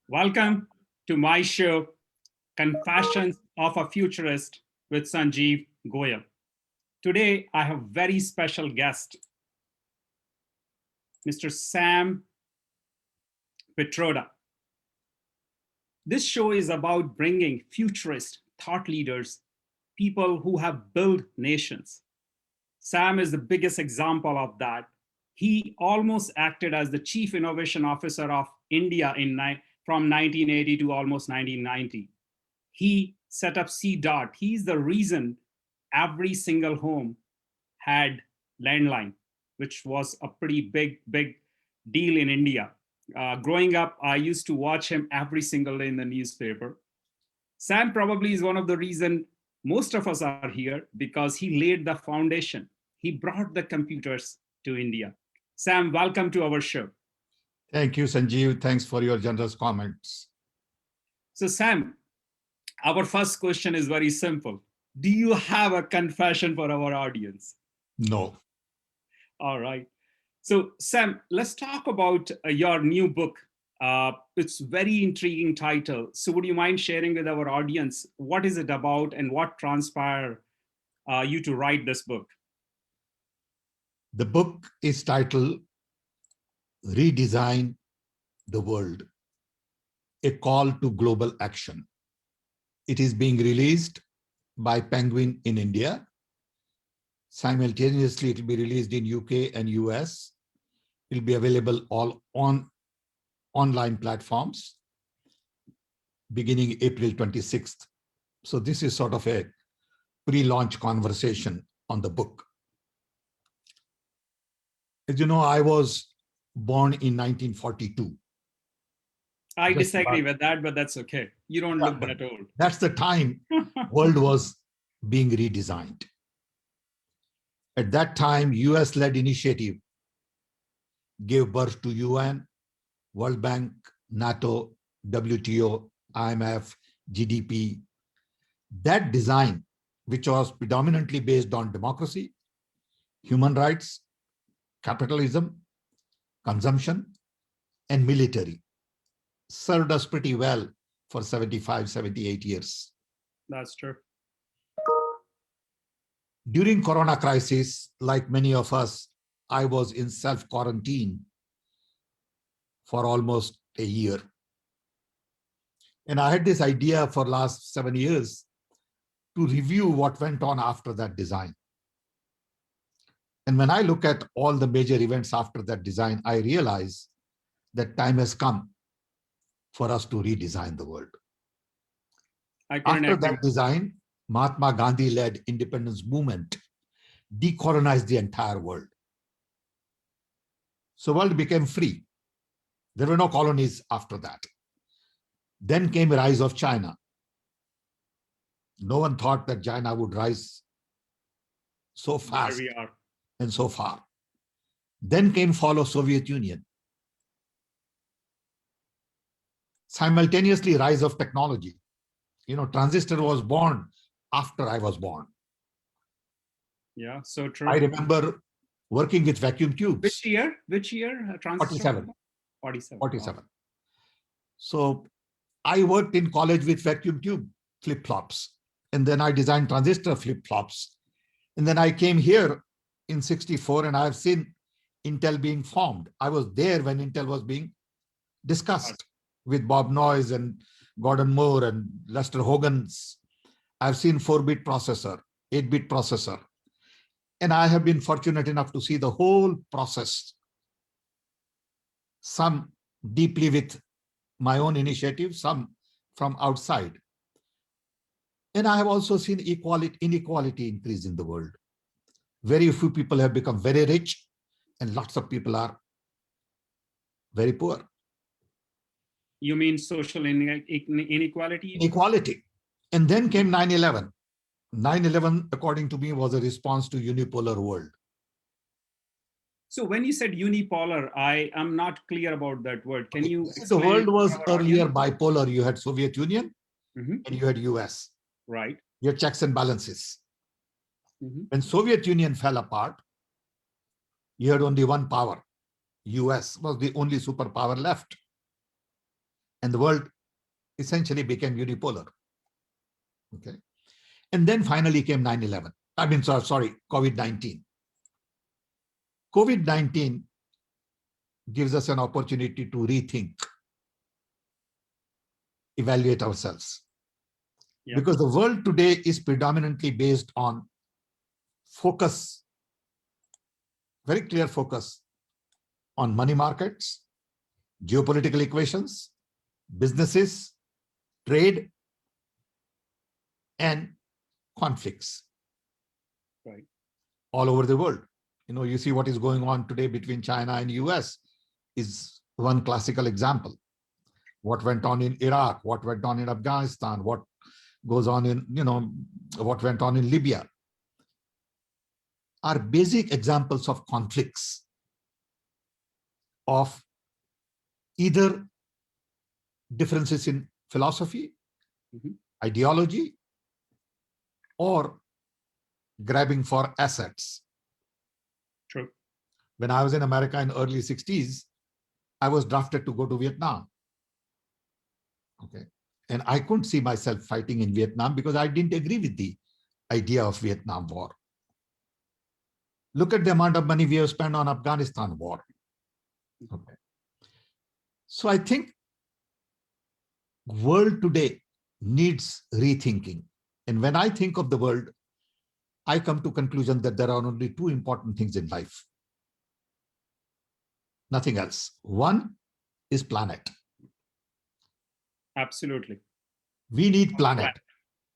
Welcome to my show, Confessions of a Futurist with Sanjeev Goyal. Today, I have very special guest, Mr. Sam Petroda. This show is about bringing futurist thought leaders, people who have built nations. Sam is the biggest example of that. He almost acted as the chief innovation officer of India from 1980 to almost 1990. He set up C-DOT. He's the reason every single home had landline, which was a pretty big deal in India. Growing up, I used to watch him every single day in the newspaper. Sam probably is one of the reason most of us are here because he laid the foundation. He brought the computers to India. Sam, welcome to our show. Thank you, Sanjeev. Thanks for your generous comments. So Sam, our first question is very simple. Do you have a confession for our audience? No. All right. So Sam, let's talk about your new book. It's very intriguing title. So would you mind sharing with our audience, what is it about and what transpired you to write this book? The book is titled Redesign the World, a call to global action. It is being released by Penguin in India. Simultaneously, it will be released in UK and US. It will be available all on online platforms beginning April 26th. So this is sort of a pre-launch conversation on the book. As you know, I was born in 1942. I disagree with that, but that's okay. You don't look that old. That's the time world was being redesigned. At that time, US-led initiative gave birth to UN, World Bank, NATO, WTO, IMF, GDP. That design, which was predominantly based on democracy, human rights, capitalism, consumption, and military, served us pretty well for 75, 78 years. That's true. During Corona crisis, like many of us, I was in self-quarantine for almost a year. And I had this idea for last 7 years to review what went on after that design. And when I look at all the major events after that design, I realize that time has come for us to redesign the world. After that design, Mahatma Gandhi-led independence movement decolonized the entire world. So the world became free. There were no colonies after that. Then came the rise of China. No one thought that China would rise so fast and so far. Then came fall of Soviet Union. Simultaneously, rise of technology. You know, transistor was born after I was born. Yeah, so true. I remember working with vacuum tubes. Which year? Which year? 47. 47. 47. Wow. So I worked in college with vacuum tube flip-flops. And then I designed transistor flip-flops. And then I came here in 64 and I've seen Intel being formed. I was there when Intel was being discussed with Bob Noyce and Gordon Moore and Lester Hogan's. I've seen 4-bit processor, 8-bit processor. And I have been fortunate enough to see the whole process, some deeply with my own initiative, some from outside. And I have also seen inequality increase in the world. Very few people have become very rich and lots of people are very poor. You mean social inequality? Inequality. And then came 9/11. 9/11, according to me, was a response to unipolar world. So when you said unipolar, I am not clear about that word. Can you explain? The world was earlier bipolar. You had Soviet Union and you had US. Right. You had checks and balances. When Soviet Union fell apart, you had only one power. US was the only superpower left. and the world essentially became unipolar. Okay. And then finally came 9/11. I mean, sorry, COVID-19. COVID-19 gives us an opportunity to rethink, evaluate ourselves. Yeah. Because the world today is predominantly based on focus, very clear focus on money markets, geopolitical equations, businesses, trade, and conflicts. Right. All over the world. You see what is going on today between China and US is one classical example. What went on in Iraq, what went on in Afghanistan, what goes on in, what went on in Libya are basic examples of conflicts of either differences in philosophy, ideology, or grabbing for assets. True. When I was in America in early 60s, I was drafted to go to Vietnam. Okay. And I couldn't see myself fighting in Vietnam because I didn't agree with the idea of Vietnam War. Look at the amount of money we have spent on Afghanistan war. Okay. So I think world today needs rethinking. And when I think of the world, I come to conclusion that there are only two important things in life. Nothing else. One is planet. Absolutely. We need planet.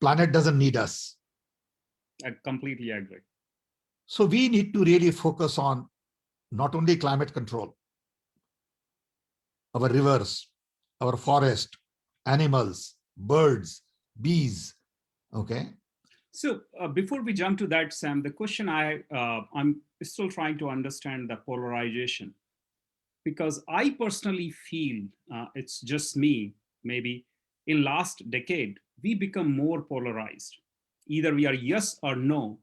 Planet doesn't need us. I completely agree. So we need to really focus on not only climate control, our rivers, our forest, animals, birds, bees. Okay. So before we jump to that, Sam, the question I'm still trying to understand the polarization, because I personally feel it's just me, maybe in last decade, we become more polarized. Either we are yes or no.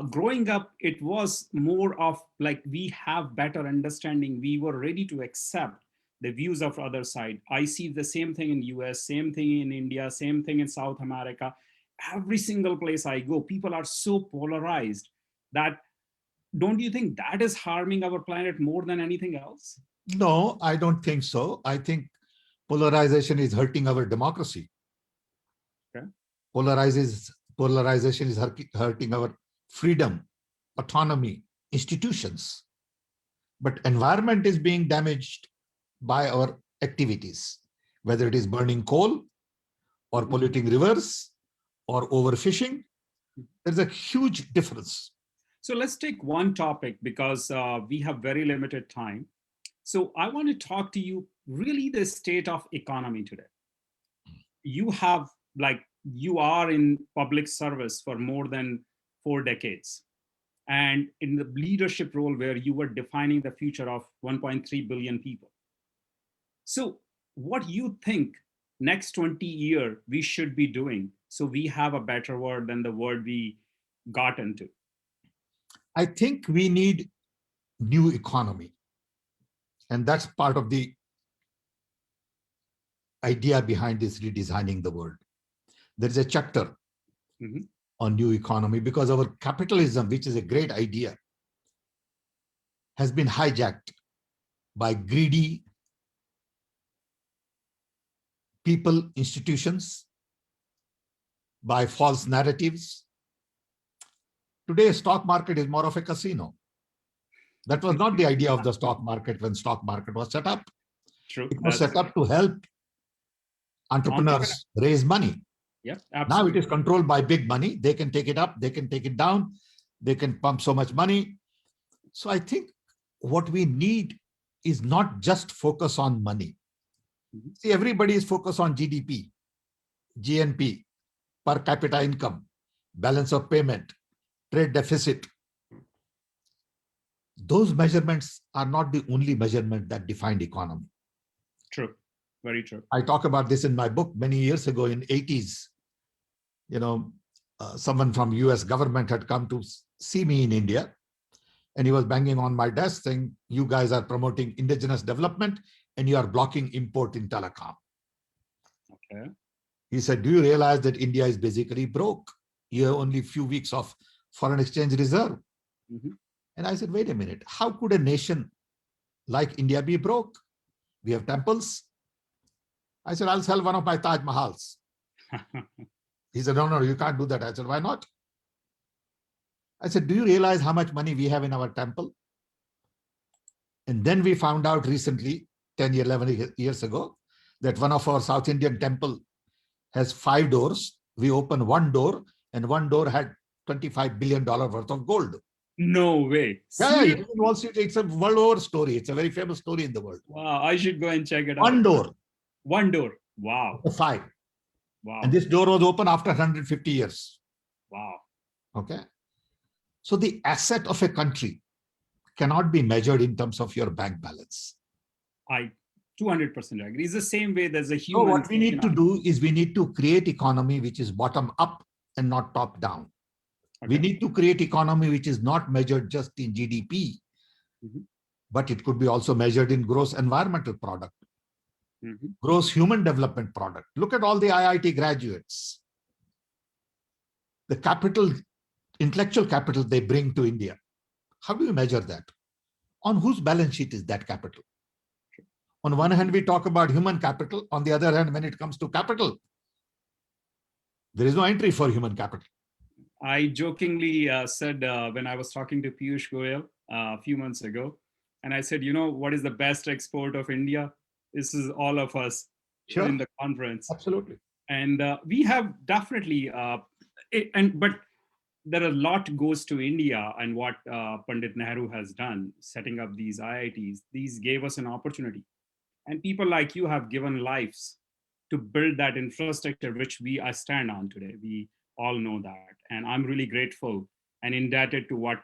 Growing up, it was more of like we have better understanding. We were ready to accept the views of other side. I see the same thing in US, same thing in India, same thing in South America. Every single place I go, people are so polarized that don't you think that is harming our planet more than anything else? No, I don't think so. I think polarization is hurting our democracy. Okay. Polarization is hurting our freedom, autonomy, institutions. But environment is being damaged by our activities, whether it is burning coal or polluting rivers or overfishing. There's a huge difference. So let's take one topic because we have very limited time. So I want to talk to you really the state of economy today. You have you are in public service for more than 4 decades and in the leadership role where you were defining the future of 1.3 billion people. So what you think next 20 years we should be doing so we have a better world than the world we got into? I think we need new economy. And that's part of the idea behind this redesigning the world. There is a chapter on new economy because our capitalism, which is a great idea, has been hijacked by greedy people, institutions, by false narratives. Today, stock market is more of a casino. That was not the idea of the stock market when stock market was set up. True. It was set up to help entrepreneurs raise money. Yeah, now it is controlled by big money. They can take it up, they can take it down, they can pump so much money. So I think what we need is not just focus on money. See, everybody is focused on GDP, GNP, per capita income, balance of payment, trade deficit. Those measurements are not the only measurement that defined economy. True. Very true. I talk about this in my book many years ago in 80s. Someone from US government had come to see me in India, and he was banging on my desk saying, you guys are promoting indigenous development and you are blocking import in telecom. Okay. He said, do you realize that India is basically broke? You have only a few weeks of foreign exchange reserve. Mhm. And I said, wait a minute, how could a nation like India be broke? We have temples. I said, I'll sell one of my Taj Mahals. He said, no, you can't do that. I said, why not? I said, do you realize how much money we have in our temple? And then we found out recently, 10, 11 years ago, that one of our South Indian temple has 5 doors. We opened one door, and one door had $25 billion worth of gold. No way. Yeah, Seriously? Wall Street, it's a world over story. It's a very famous story in the world. Wow, I should go and check it One out. door, One door. Wow. 5. Wow. And this door was open after 150 years. Wow. Okay. So the asset of a country cannot be measured in terms of your bank balance. I 200% agree. It's the same way there's a So human. what we need to do is we need to create economy which is bottom up and not top down. Okay. We need to create economy which is not measured just in GDP, but it could be also measured in gross environmental product, gross human development product. Look at all the IIT graduates. The capital, intellectual capital they bring to India. How do you measure that? On whose balance sheet is that capital? On one hand, we talk about human capital. On the other hand, when it comes to capital, there is no entry for human capital. I jokingly said when I was talking to Piyush Goyal a few months ago, and I said, you know, what is the best export of India? This is all of us in the conference. Absolutely. And we have definitely, but there are a lot goes to India, and what Pandit Nehru has done, setting up these IITs, these gave us an opportunity. And people like you have given lives to build that infrastructure, which we stand on today. We all know that. And I'm really grateful and indebted to what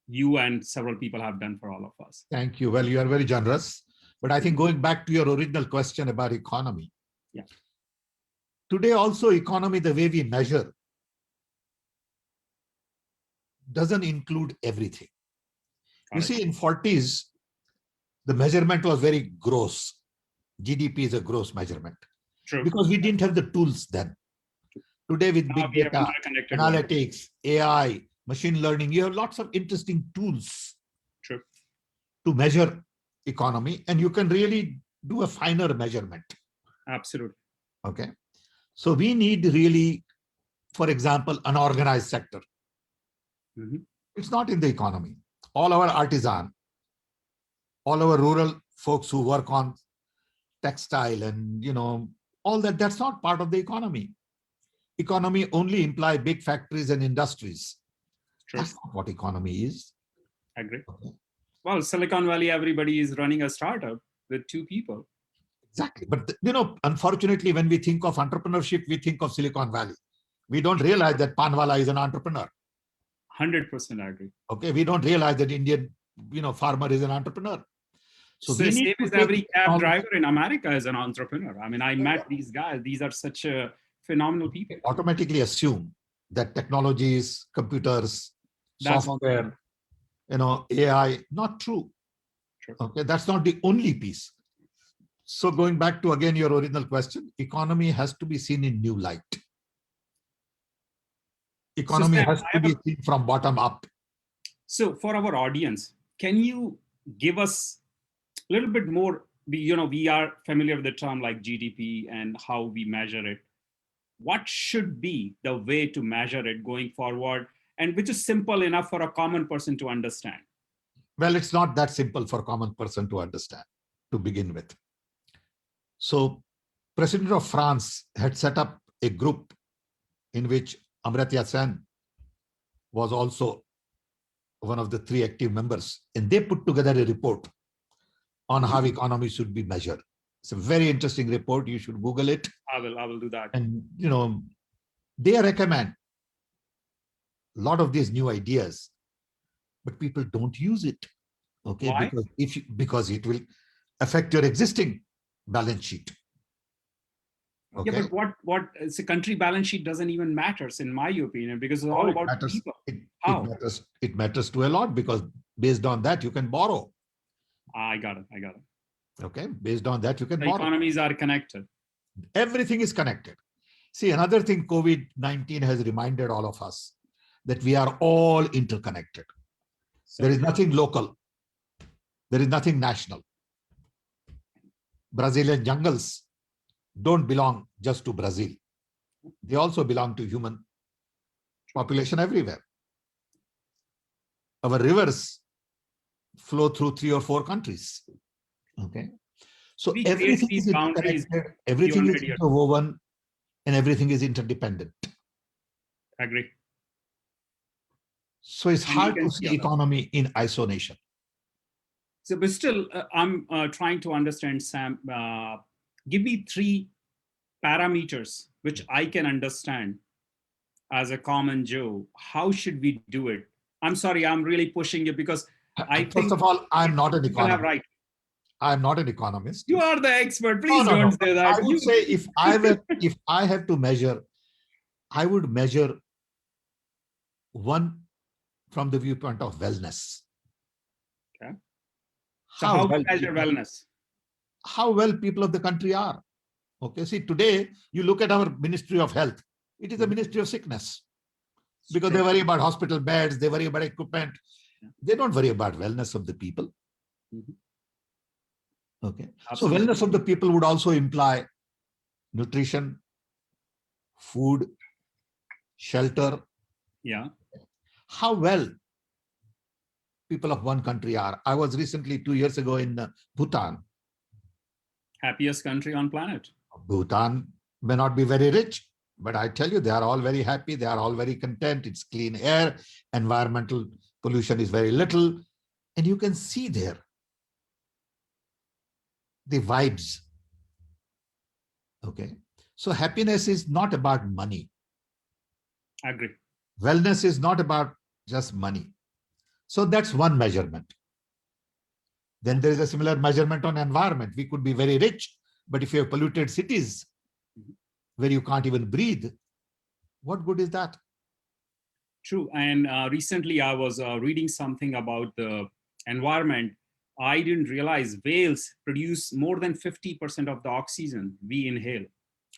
you and several people have done for all of us. Thank you. Well, you are very generous. But I think going back to your original question about economy. Yeah. Today also economy, the way we measure, doesn't include everything. You see, in 40s, the measurement was very gross. GDP is a gross measurement. True. Because we didn't have the tools then. Today with big data, analytics, AI, machine learning, you have lots of interesting tools to measure economy, and you can really do a finer measurement. Absolutely. Okay. So we need really, for example, an organized sector. It's not in the economy. All our artisan, all our rural folks who work on textile and, you know, all that, that's not part of the economy. Economy only imply big factories and industries. True. That's not what economy is. I agree. Okay. Well, Silicon Valley, everybody is running a startup with 2 people. Exactly. But, you know, unfortunately, when we think of entrepreneurship, we think of Silicon Valley. We don't realize that Panwala is an entrepreneur. 100% I agree. Okay. We don't realize that Indian, you know, farmer is an entrepreneur. So we same as every cab driver in America is an entrepreneur. I mean, I met these guys. These are such phenomenal people. Automatically assume that technologies, computers, software, you know, AI, not true. Okay, that's not the only piece. So going back to, again, your original question, economy has to be seen in new light. Economy has to be seen from bottom up. So for our audience, can you give us a little bit more? You know, we are familiar with the term like GDP and how we measure it. What should be the way to measure it going forward, and which is simple enough for a common person to understand? Well, it's not that simple for a common person to understand to begin with. So President of France had set up a group in which Amartya Sen was also one of the 3 active members, and they put together a report on how economy should be measured. It's a very interesting report. You should Google it. I will do that. And, you know, they recommend a lot of these new ideas, but people don't use it. Okay. Why? Because it will affect your existing balance sheet. Okay. Yeah, but what it's a country balance sheet doesn't even matters in my opinion, because it's all about people. It matters to a lot, because based on that you can borrow. I got it. Okay, based on that you can borrow. Economies are connected. Everything is connected. See, another thing COVID-19 has reminded all of us that we are all interconnected. There is nothing local. There is nothing national. Brazilian jungles don't belong just to Brazil. They also belong to human population everywhere. Our rivers flow through 3 or 4 countries. Okay. So We create everything these is boundaries interconnected, everything is beyond it. interwoven, and everything is interdependent. Agree. So it's And you hard can to see see others. economy in isolation. So, but still, I'm trying to understand, Sam. Give me 3 parameters which I can understand as a common Joe. How should we do it? I'm sorry, I'm really pushing you because I First think of all, I'm not an people have economist. right. I'm not an economist. You are the expert. No, Please no, no. don't say that. I would say if I have to measure, I would measure one from the viewpoint of wellness. Okay. So how we measure people, wellness? how well people of the country are. Okay. See, today you look at our Ministry of Health. It is a ministry of sickness because they worry about hospital beds, they worry about equipment. They don't worry about wellness of the people. Okay. Absolutely. So wellness of the people would also imply nutrition, food, shelter. Yeah. How well people of one country are. I was recently 2 years ago in Bhutan. Happiest country on planet. Bhutan may not be very rich, but I tell you, they are all very happy. They are all very content. It's clean air. Environmental pollution is very little. And you can see there the vibes. Okay. So happiness is not about money. I agree. Wellness is not about just money. So that's one measurement. Then there is a similar measurement on environment. We could be very rich, but if you have polluted cities where you can't even breathe, what good is that? True. And recently I was reading something about the environment. I didn't realize whales produce more than 50% of the oxygen we inhale.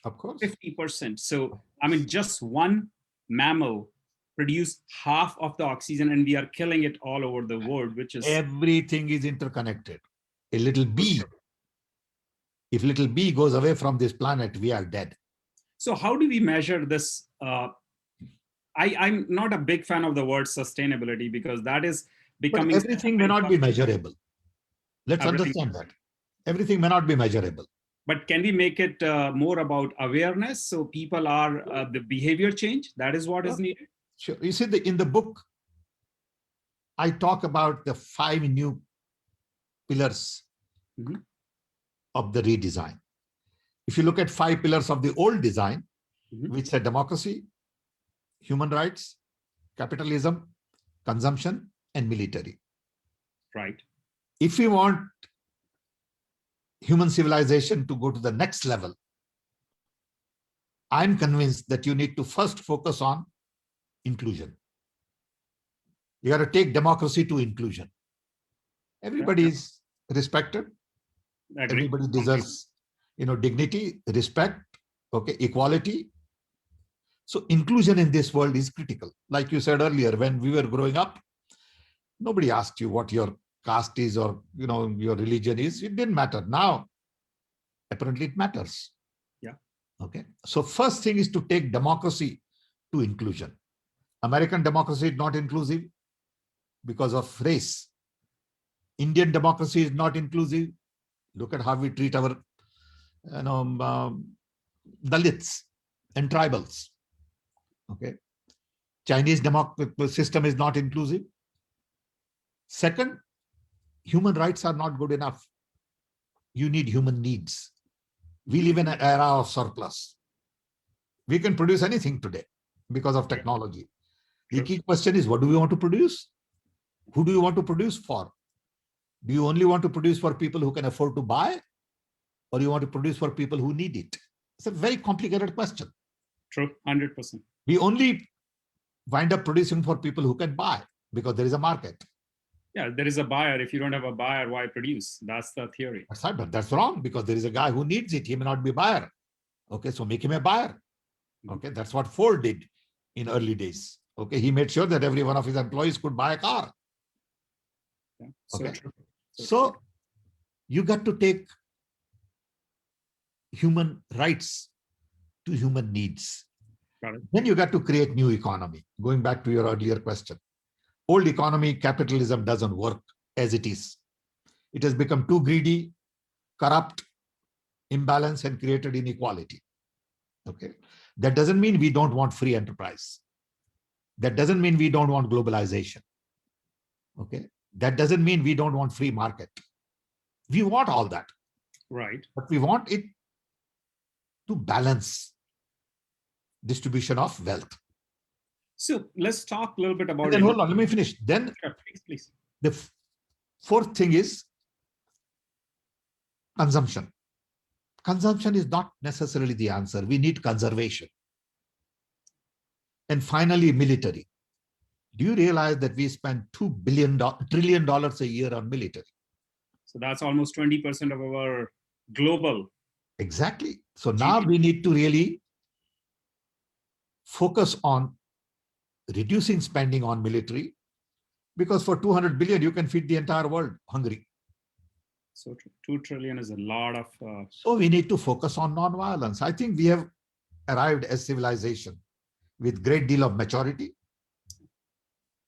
Of course. 50%. So, I mean, just one mammal produce half of the oxygen and we are killing it all over the world, which is... Everything is interconnected. A little bee, if little bee goes away from this planet, we are dead. So how do we measure this? I'm not a big fan of the word sustainability because that is becoming... But everything may not be measurable. Let's understand that. Everything may not be measurable. But can we make it more about awareness so people are the behavior change? That is what is needed. Sure. You see, in the book, I talk about the 5 new pillars of the redesign. If you look at 5 pillars of the old design, which said democracy, human rights, capitalism, consumption, and military. Right. If we want human civilization to go to the next level, I'm convinced that you need to first focus on inclusion. You got to take democracy to inclusion. Everybody is respected. Everybody deserves, dignity, respect, okay, equality. So inclusion in this world is critical. Like you said earlier, when we were growing up, nobody asked you what your caste is or your religion is. It didn't matter. Now, apparently it matters. Yeah. Okay. So first thing is to take democracy to inclusion. American democracy is not inclusive because of race. Indian democracy is not inclusive. Look at how we treat our Dalits and tribals. Okay. Chinese democratic system is not inclusive. Second, human rights are not good enough. You need human needs. We live in an era of surplus. We can produce anything today because of technology. The key question is, what do we want to produce? Who do you want to produce for? Do you only want to produce for people who can afford to buy? Or you want to produce for people who need it? It's a very complicated question. True, 100%. We only wind up producing for people who can buy because there is a market. Yeah, there is a buyer. If you don't have a buyer, why produce? That's the theory. That's right, but that's wrong because there is a guy who needs it. He may not be a buyer. Okay, so make him a buyer. Okay, that's what Ford did in early days. Okay, he made sure that every one of his employees could buy a car. Yeah, so Okay, true. so you got to take human rights to human needs. Got it. Then you got to create new economy. Going back to your earlier question, old economy, capitalism doesn't work as it is. It has become too greedy, corrupt, imbalanced, and created inequality. Okay, that doesn't mean we don't want free enterprise. That doesn't mean we don't want globalization. Okay, that doesn't mean we don't want free market. We want all that, Right. but we want it to balance distribution of wealth. So let's talk a little bit about And then it. hold on, let me finish. Then Sure, please. the fourth thing is consumption. Consumption is not necessarily the answer. We need conservation. And finally, military. Do you realize that we spend $2 trillion a year on military? So that's almost 20% of our global. Exactly. So now we need to really focus on reducing spending on military, because for 200 billion, you can feed the entire world hungry. So 2 trillion is a lot of. So we need to focus on non-violence. I think we have arrived as civilization with great deal of maturity.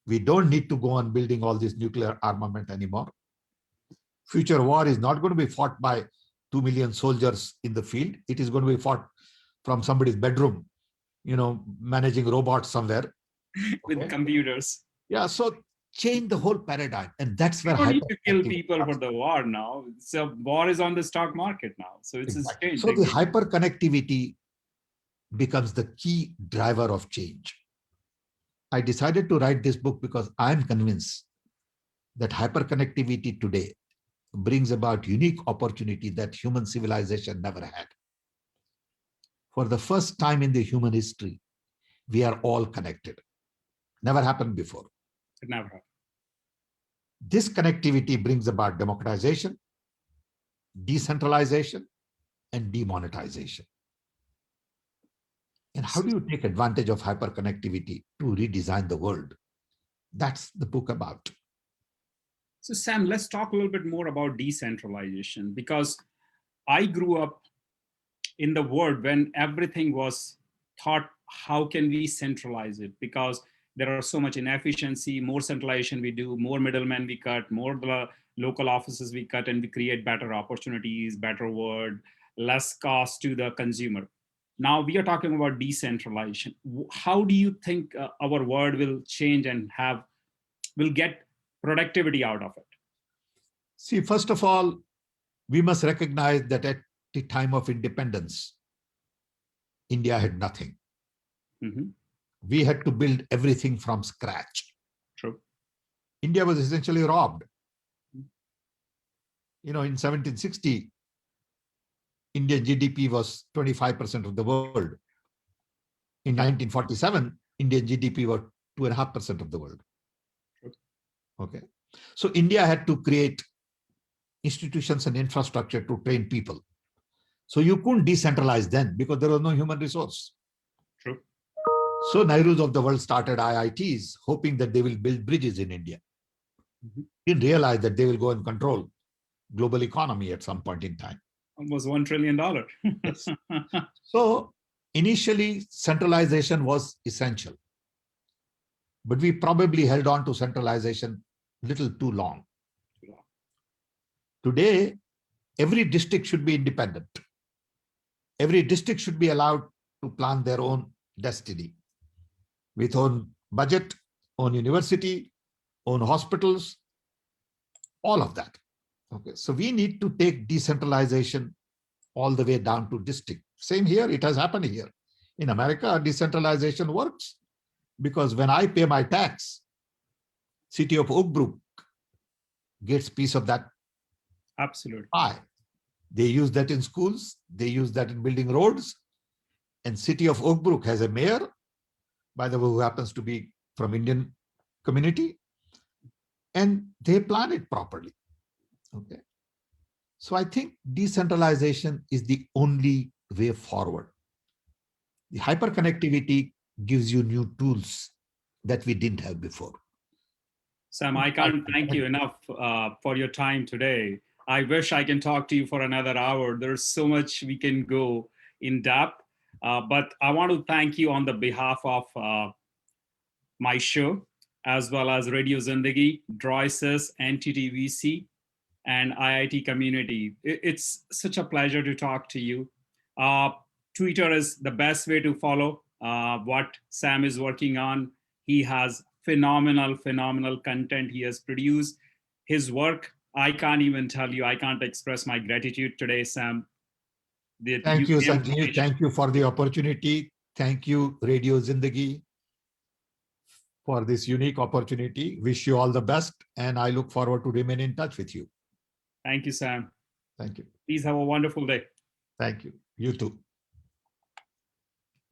We don't need to go on building all this nuclear armament anymore. Future war is not going to be fought by 2 million soldiers in the field. It is going to be fought from somebody's bedroom, managing robots somewhere. With computers. Yeah, so change the whole paradigm. And that's where you don't need to kill people for the war now. So war is on the stock market now. So it's exactly. changed. So the hyperconnectivity becomes the key driver of change. I decided to write this book because I'm convinced that hyperconnectivity today brings about unique opportunity that human civilization never had. For the first time in the human history, we are all connected. Never happened before. It never happened. This connectivity brings about democratization, decentralization, and demonetization. And how do you take advantage of hyperconnectivity to redesign the world? That's the book about. So Sam, let's talk a little bit more about decentralization, because I grew up in the world when everything was thought, how can we centralize it? Because there are so much inefficiency, more centralization we do, more middlemen we cut, more the local offices we cut, and we create better opportunities, better world, less cost to the consumer. Now we are talking about decentralization. How do you think our world will change and will get productivity out of it? See, first of all, we must recognize that at the time of independence, India had nothing. Mm-hmm. We had to build everything from scratch. True. India was essentially robbed. In 1760, Indian GDP was 25% of the world. In 1947, Indian GDP was 2.5% of the world. Okay. So India had to create institutions and infrastructure to train people. So you couldn't decentralize then because there was no human resource. True. So Nehrus of the world started IITs, hoping that they will build bridges in India. Mm-hmm. Didn't realize that they will go and control global economy at some point in time. Almost $1 trillion. Yes. So initially, centralization was essential. But we probably held on to centralization a little too long. Today, every district should be independent. Every district should be allowed to plan their own destiny with own budget, own university, own hospitals, all of that. Okay, so we need to take decentralization all the way down to district. Same here, it has happened here. In America, decentralization works because when I pay my tax, city of Oak Brook gets piece of that. Absolutely. Pie. They use that in schools, they use that in building roads. And city of Oak Brook has a mayor, by the way, who happens to be from Indian community, and they plan it properly. Okay. So I think decentralization is the only way forward. The hyperconnectivity gives you new tools that we didn't have before. Sam, I can't thank you enough for your time today. I wish I can talk to you for another hour. There's so much we can go in depth, but I want to thank you on the behalf of my show, as well as Radio Zindagi, Droices, NTTVC, and IIT community. It's such a pleasure to talk to you. Uh, Twitter is the best way to follow what Sam is working on. He has phenomenal content he has produced. His work, I can't even tell you, I can't express my gratitude today, Sam. Thank you, Sanjeev. Thank you for the opportunity. Thank you, Radio Zindagi, for this unique opportunity. Wish you all the best, and I look forward to remain in touch with you. Thank you, Sam. Thank you. Please have a wonderful day. Thank you. You too.